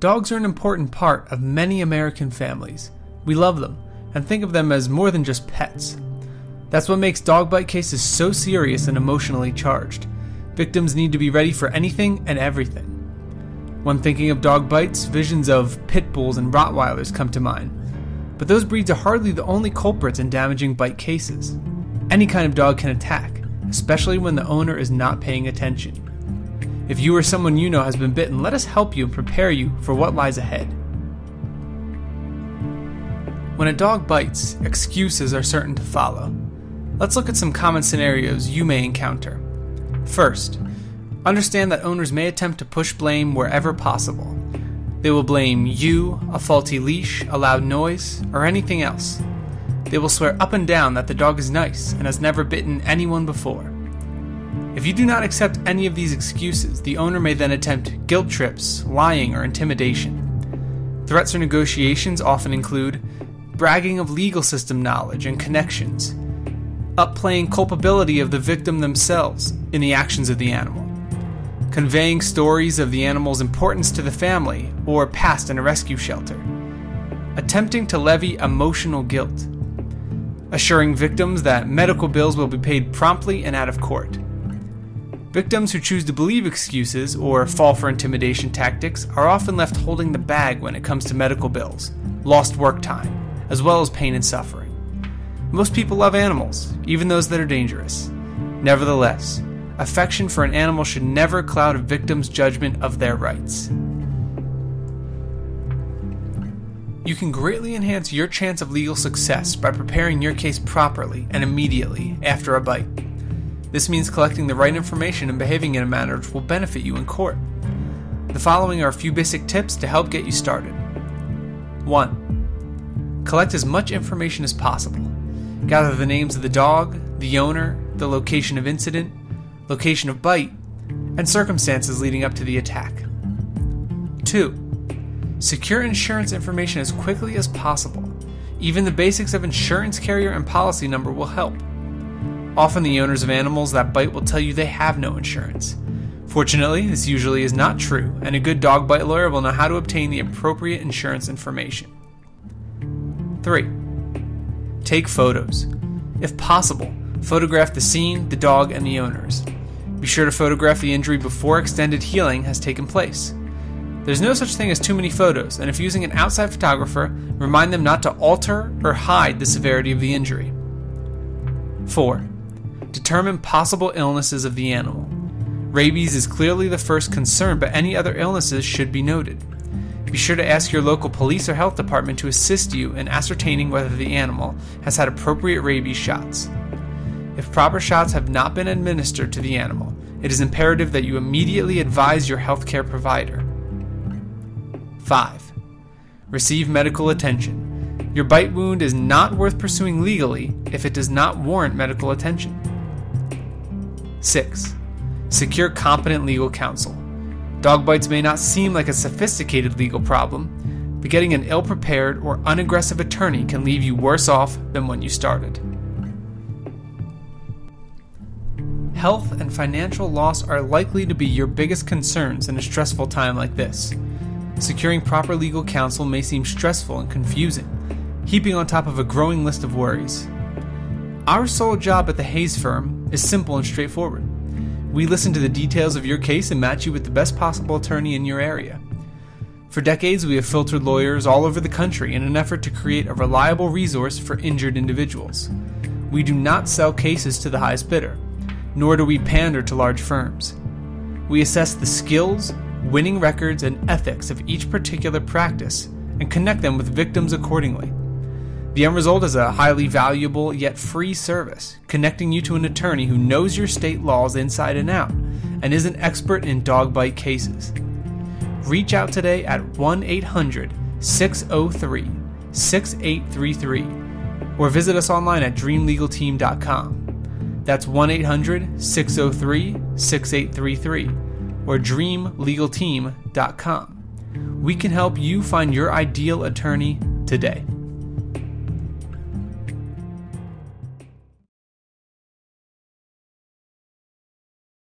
Dogs are an important part of many American families. We love them and think of them as more than just pets. That's what makes dog bite cases so serious and emotionally charged. Victims need to be ready for anything and everything. When thinking of dog bites, visions of pit bulls and Rottweilers come to mind. But those breeds are hardly the only culprits in damaging bite cases. Any kind of dog can attack, especially when the owner is not paying attention. If you or someone you know has been bitten, let us help you and prepare you for what lies ahead. When a dog bites, excuses are certain to follow. Let's look at some common scenarios you may encounter. First, understand that owners may attempt to push blame wherever possible. They will blame you, a faulty leash, a loud noise, or anything else. They will swear up and down that the dog is nice and has never bitten anyone before. If you do not accept any of these excuses, the owner may then attempt guilt trips, lying, or intimidation. Threats or negotiations often include bragging of legal system knowledge and connections, upplaying culpability of the victim themselves in the actions of the animal, conveying stories of the animal's importance to the family or past in a rescue shelter, attempting to levy emotional guilt, assuring victims that medical bills will be paid promptly and out of court. Victims who choose to believe excuses or fall for intimidation tactics are often left holding the bag when it comes to medical bills, lost work time, as well as pain and suffering. Most people love animals, even those that are dangerous. Nevertheless, affection for an animal should never cloud a victim's judgment of their rights. You can greatly enhance your chance of legal success by preparing your case properly and immediately after a bite. This means collecting the right information and behaving in a manner which will benefit you in court. The following are a few basic tips to help get you started. 1. Collect as much information as possible. Gather the names of the dog, the owner, the location of incident, location of bite, and circumstances leading up to the attack. 2. Secure insurance information as quickly as possible. Even the basics of insurance carrier and policy number will help. Often the owners of animals that bite will tell you they have no insurance. Fortunately, this usually is not true, and a good dog bite lawyer will know how to obtain the appropriate insurance information. 3. Take photos. If possible, photograph the scene, the dog, and the owners. Be sure to photograph the injury before extended healing has taken place. There's no such thing as too many photos, and if using an outside photographer, remind them not to alter or hide the severity of the injury. 4. Determine possible illnesses of the animal. Rabies is clearly the first concern, but any other illnesses should be noted. Be sure to ask your local police or health department to assist you in ascertaining whether the animal has had appropriate rabies shots. If proper shots have not been administered to the animal, it is imperative that you immediately advise your healthcare provider. 5. Receive medical attention. Your bite wound is not worth pursuing legally if it does not warrant medical attention. 6. Secure competent legal counsel. Dog bites may not seem like a sophisticated legal problem, but getting an ill-prepared or unaggressive attorney can leave you worse off than when you started. Health and financial loss are likely to be your biggest concerns in a stressful time like this. Securing proper legal counsel may seem stressful and confusing, heaping on top of a growing list of worries. Our sole job at the Hayes firm is simple and straightforward. We listen to the details of your case and match you with the best possible attorney in your area. For decades, we have filtered lawyers all over the country in an effort to create a reliable resource for injured individuals. We do not sell cases to the highest bidder, nor do we pander to large firms. We assess the skills, winning records, and ethics of each particular practice and connect them with victims accordingly. The end result is a highly valuable yet free service, connecting you to an attorney who knows your state laws inside and out and is an expert in dog bite cases. Reach out today at 1-800-603-6833 or visit us online at dreamlegalteam.com. That's 1-800-603-6833 or dreamlegalteam.com. We can help you find your ideal attorney today.